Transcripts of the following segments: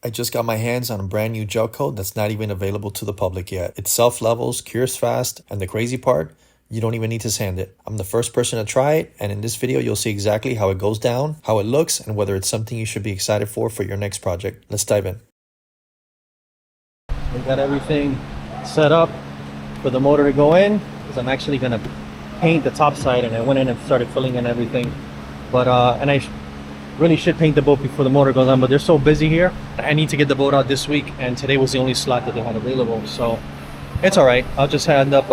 I just got my hands on a brand new Gelcoat that's not even available to the public yet. It self-levels, cures fast, and the crazy part, you don't even need to sand it. I'm the first person to try it, and in this video you'll see exactly how it goes down, how it looks, and whether it's something you should be excited for your next project. Let's dive in. We got everything set up for the motor to go in, because I'm actually going to paint the top side, and I went in and started filling in everything. But and I really should paint the boat before the motor goes on, but they're so busy here. I need to get the boat out this week, and today was the only slot that they had available, so it's all right. I'll just end up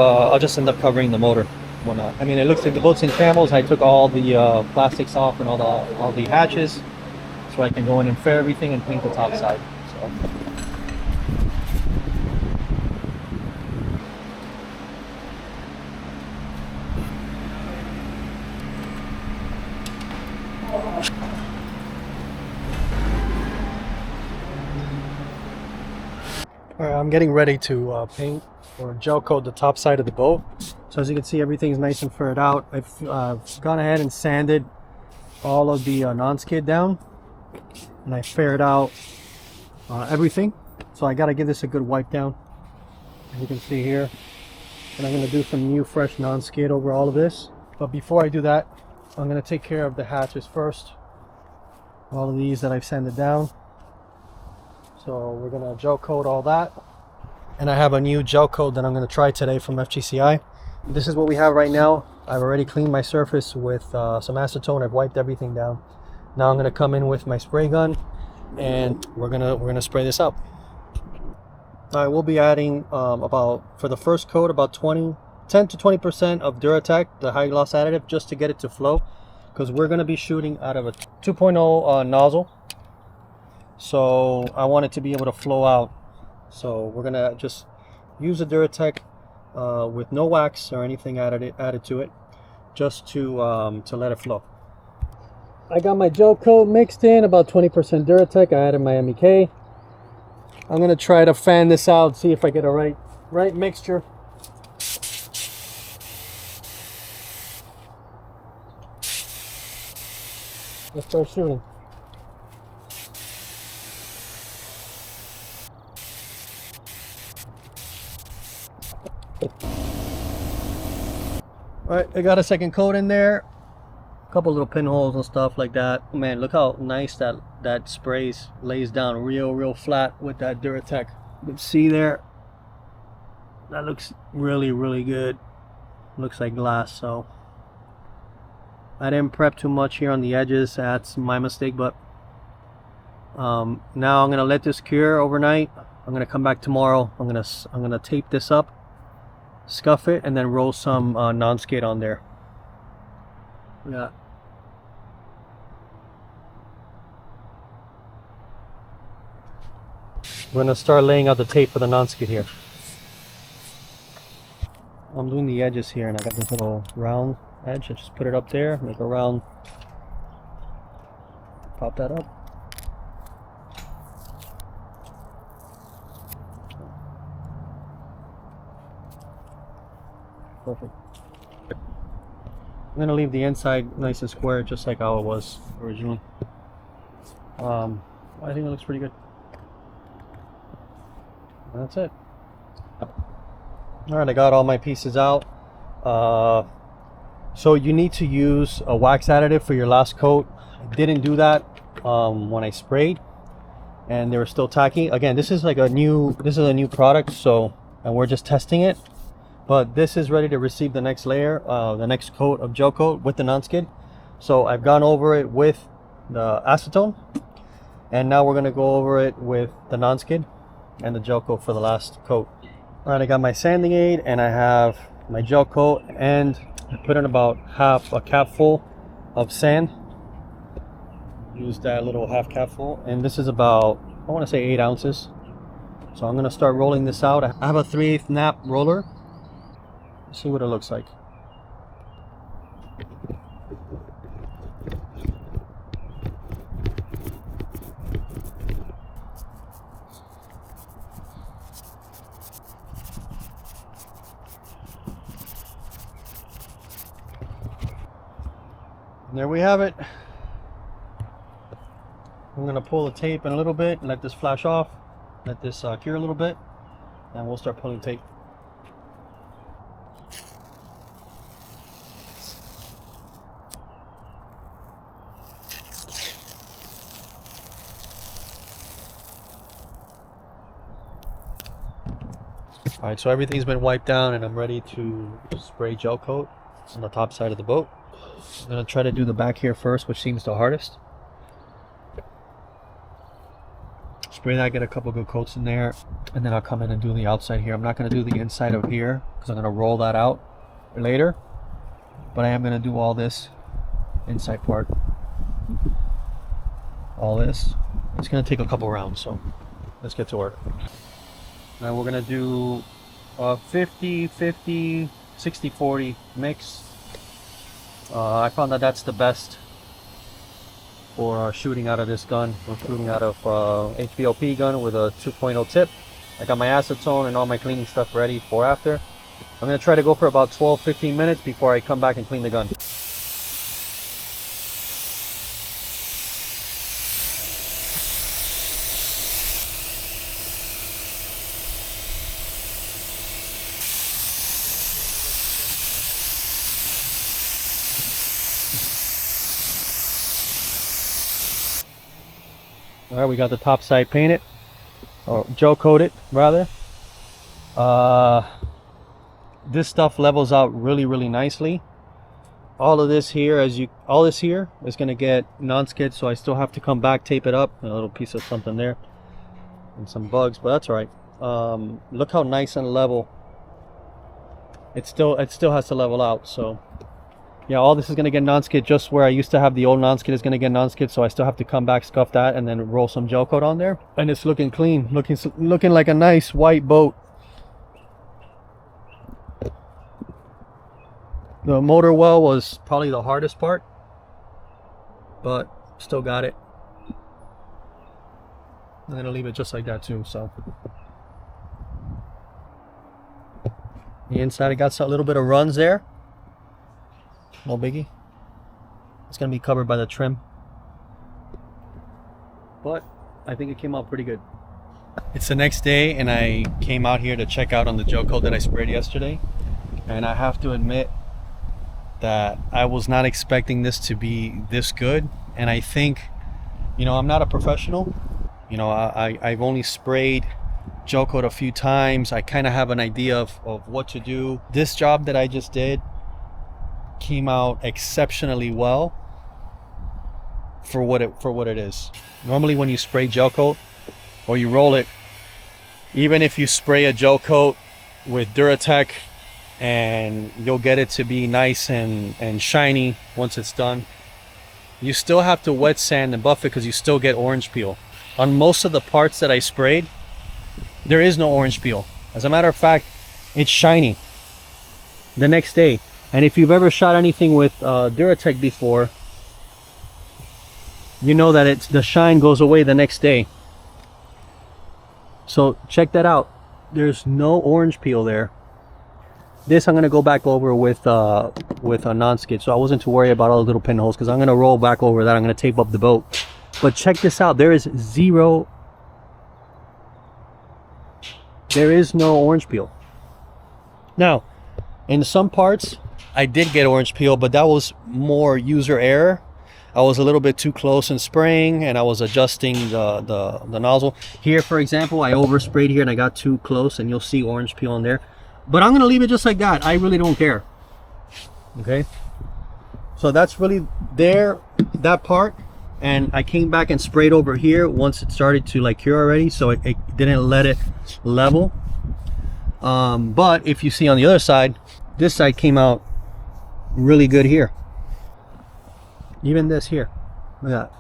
covering the motor. Whatnot. I mean, it looks like the boat's in shambles. I took all the plastics off and all the hatches, so I can go in and fair everything and paint the top side. So. Alright, I'm getting ready to paint or gel coat the top side of the boat. So as you can see, everything's nice and furred out. I've gone ahead and sanded all of the non-skid down, and I faired out everything. So I got to give this a good wipe down, as you can see here. And I'm going to do some new fresh non-skid over all of this. But before I do that, I'm going to take care of the hatches first. All of these that I've sanded down. So we're going to gel coat all that. And I have a new gel coat that I'm going to try today from FGCI. This is what we have right now. I've already cleaned my surface with some acetone. I've wiped everything down. Now I'm going to come in with my spray gun, and we're gonna spray this up. I will be adding about, for the first coat, about 10 to 20% of Duratec, the high gloss additive, just to get it to flow, because we're going to be shooting out of a 2.0 nozzle. So I want it to be able to flow out. So we're gonna just use the Duratec with no wax or anything added to it, just to let it flow. I got my gel coat mixed in, about 20% Duratec. I added my MEK. I'm gonna try to fan this out, see if I get a right mixture. Let's start shooting. Alright, I got a second coat in there. A couple little pinholes and stuff like that. Man, look how nice that sprays, lays down real flat with that Duratec. You can see there, that looks really good. Looks like glass. So I didn't prep too much here on the edges. That's my mistake, but now I'm gonna let this cure overnight. I'm gonna come back tomorrow. I'm gonna tape this up, scuff it, and then roll some non-skid on there. Yeah. We're gonna start laying out the tape for the non-skid here. I'm doing the edges here, and I got this little round edge. I just put it up there, make a round, pop that up. Perfect. I'm gonna leave the inside nice and square, just like how it was originally. I think it looks pretty good. That's it. All right, I got all my pieces out. So you need to use a wax additive for your last coat. I didn't do that when I sprayed, and they were still tacky. Again, this is a new product, so, and we're just testing it. But this is ready to receive the next layer, the next coat of gel coat with the non-skid. So I've gone over it with the acetone, and now we're going to go over it with the non-skid and the gel coat for the last coat. All right, I got my sanding aid, and I have my gel coat, and I put in about half a cap full of sand. Use that little half cap full, and this is about, I want to say 8 ounces. So I'm going to start rolling this out. I have a 3/8 nap roller. See what it looks like. And there we have it. I'm gonna pull the tape in a little bit and let this flash off, let this cure a little bit, and we'll start pulling tape. All right, so everything's been wiped down and I'm ready to spray gel coat on the top side of the boat. I'm gonna try to do the back here first, which seems the hardest. Spray that, get a couple good coats in there, and then I'll come in and do the outside here. I'm not gonna do the inside of here because I'm gonna roll that out later, but I am gonna do all this inside part. All this. It's gonna take a couple rounds, so let's get to work. Now we're gonna do a 50-50, 60-40 mix. I found that that's the best for shooting out of this gun. We're shooting out of HVOP gun with a 2.0 tip. I got my acetone and all my cleaning stuff ready for after. I'm gonna try to go for about 12-15 minutes before I come back and clean the gun. All right, we got the top side painted, or gel coated rather. This stuff levels out really nicely. All of this here, all this here is gonna get non-skid, so I still have to come back, tape it up, a little piece of something there, and some bugs, but that's all right. Look how nice and level. It still has to level out, so. Yeah, all this is going to get non-skid. Just where I used to have the old non-skid is going to get non-skid, so I still have to come back, scuff that, and then roll some gel coat on there. And it's looking clean, looking like a nice white boat. The motor well was probably the hardest part, but still got it. I'm going to leave it just like that too, so. The inside, I got a little bit of runs there. No biggie. It's gonna be covered by the trim, but I think it came out pretty good. It's the next day and I came out here to check out on the gel coat that I sprayed yesterday, and I have to admit that I was not expecting this to be this good. And I think, you know, I'm not a professional, you know, I've only sprayed gel coat a few times. I kind of have an idea of what to do. This job that I just did came out exceptionally well for what it is. Normally when you spray gel coat or you roll it, even if you spray a gel coat with Duratec and you'll get it to be nice and shiny once it's done, you still have to wet sand and buff it because you still get orange peel. On most of the parts that I sprayed, there is no orange peel. As a matter of fact, it's shiny the next day. And if you've ever shot anything with Duratec before, you know that the shine goes away the next day. So check that out. There's no orange peel there. This I'm gonna go back over with a non-skid, so I wasn't too worried about all the little pinholes because I'm gonna roll back over that. I'm gonna tape up the boat. But check this out. There is zero. There is no orange peel. Now, in some parts, I did get orange peel, but that was more user error. I was a little bit too close in spraying and I was adjusting the nozzle. Here, for example, I oversprayed here and I got too close and you'll see orange peel in there. But I'm gonna leave it just like that. I really don't care. Okay? So that's really there, that part. And I came back and sprayed over here once it started to like cure already, so it didn't let it level. But if you see on the other side, this side came out really good here. Even this here, look at that.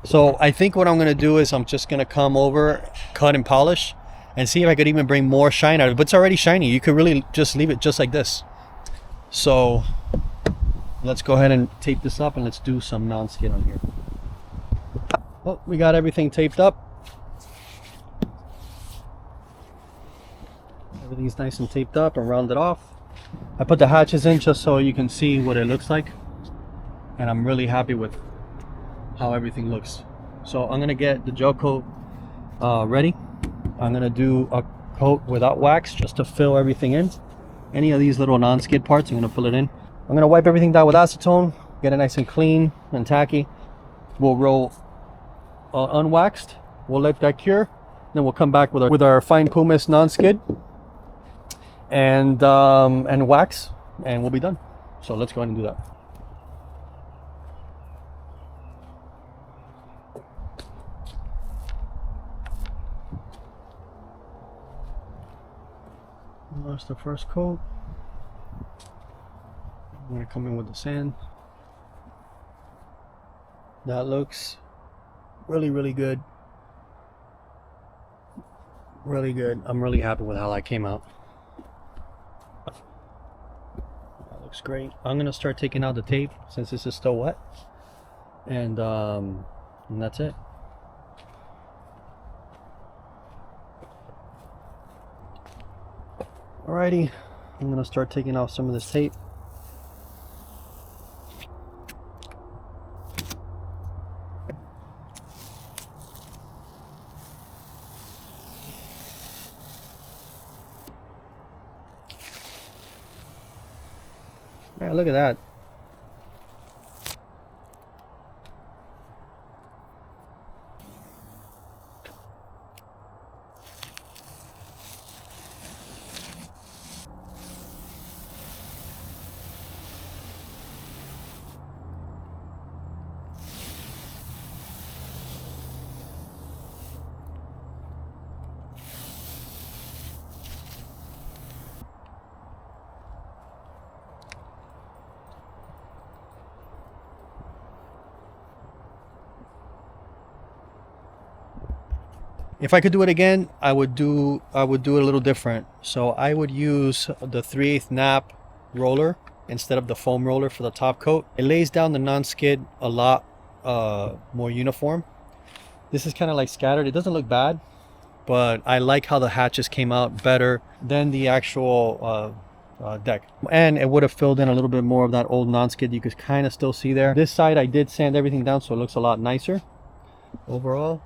So I think what I'm gonna do is I'm just gonna come over, cut and polish, and see if I could even bring more shine out of it. But it's already shiny. You could really just leave it just like this. So let's go ahead and tape this up and let's do some non-skid on here. Well, we got everything taped up. Everything's nice and taped up and rounded off. I put the hatches in just so you can see what it looks like. And I'm really happy with how everything looks. So I'm gonna get the gel coat ready. I'm gonna do a coat without wax just to fill everything in. Any of these little non-skid parts, I'm gonna fill it in. I'm gonna wipe everything down with acetone, get it nice and clean and tacky. We'll roll unwaxed. We'll let that cure. Then we'll come back with our fine pumice non-skid and wax, and we'll be done. So let's go ahead and do that. That's the first coat. I'm gonna come in with the sand. That looks really good. Really good. I'm really happy with how that came out. That looks great. I'm gonna start taking out the tape since this is still wet, and that's it. Alrighty, I'm gonna start taking off some of this tape. Yeah, look at that. If I could do it again, I would do it a little different. So I would use the 3/8 nap roller instead of the foam roller for the top coat. It lays down the non-skid a lot more uniform. This is kind of like scattered. It doesn't look bad, but I like how the hatches came out better than the actual deck. And it would have filled in a little bit more of that old non-skid you could kind of still see there. This side I did sand everything down so it looks a lot nicer overall.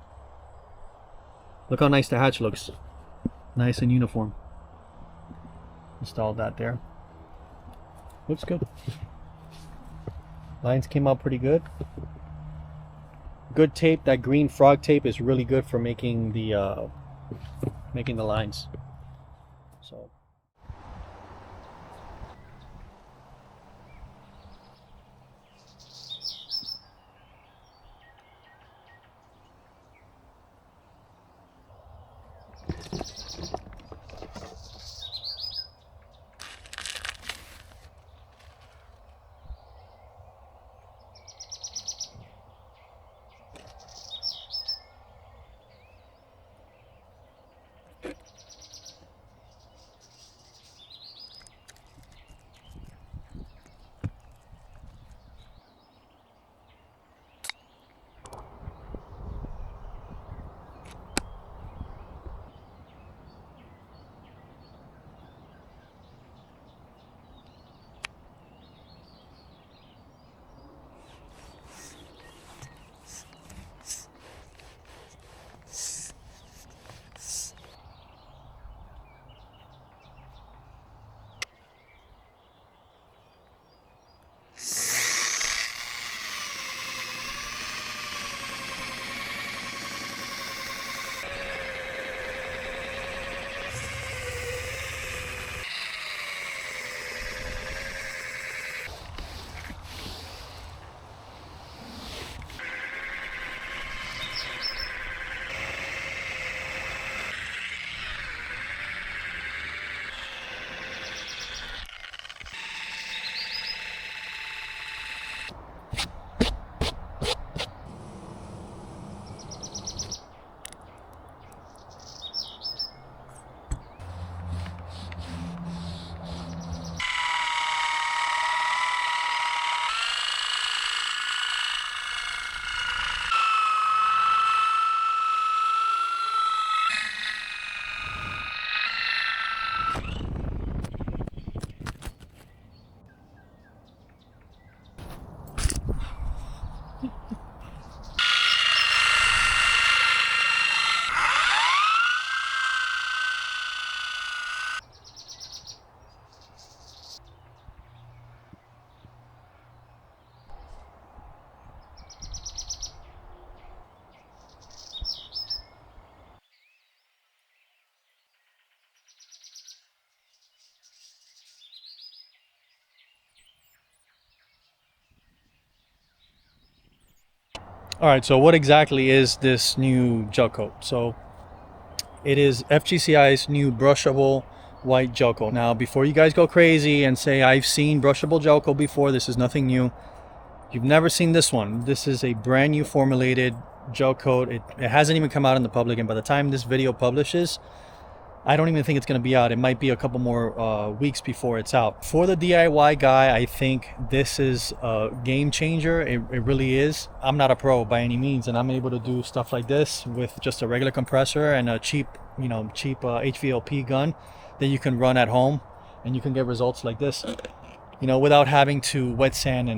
Look how nice the hatch looks. Nice and uniform. Installed that there. Looks good. Lines came out pretty good. Good tape. That green frog tape is really good for making the lines. So. All right, so what exactly is this new gel coat? So it is FGCI's new brushable white gel coat. Now, before you guys go crazy and say I've seen brushable gel coat before, this is nothing new. You've never seen this one. This is a brand new formulated gel coat. It hasn't even come out in the public, and by the time this video publishes, I don't even think it's going to be out. It might be a couple more weeks before it's out. For the DIY guy, I think this is a game changer. It really is. I'm not a pro by any means, and I'm able to do stuff like this with just a regular compressor and a cheap HVLP gun that you can run at home, and you can get results like this, without having to wet sand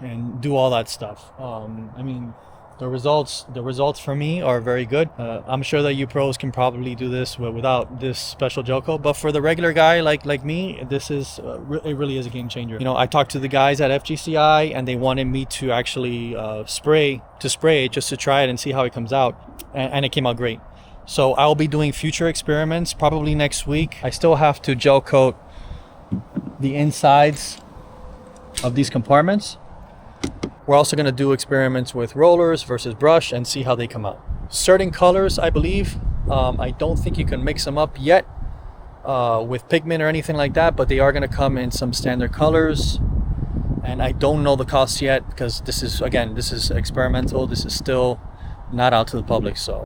and do all that stuff. I mean, the results for me are very good. I'm sure that you pros can probably do this without this special gel coat, but for the regular guy like me, this is it really is a game changer. I talked to the guys at FGCI, and they wanted me to actually spray it just to try it and see how it comes out, and it came out great. So I'll be doing future experiments probably next week. I still have to gel coat the insides of these compartments. We're also going to do experiments with rollers versus brush and see how they come out. Certain colors, I believe, I don't think you can mix them up yet with pigment or anything like that, but they are going to come in some standard colors. And I don't know the cost yet, because this is experimental. This is still not out to the public. So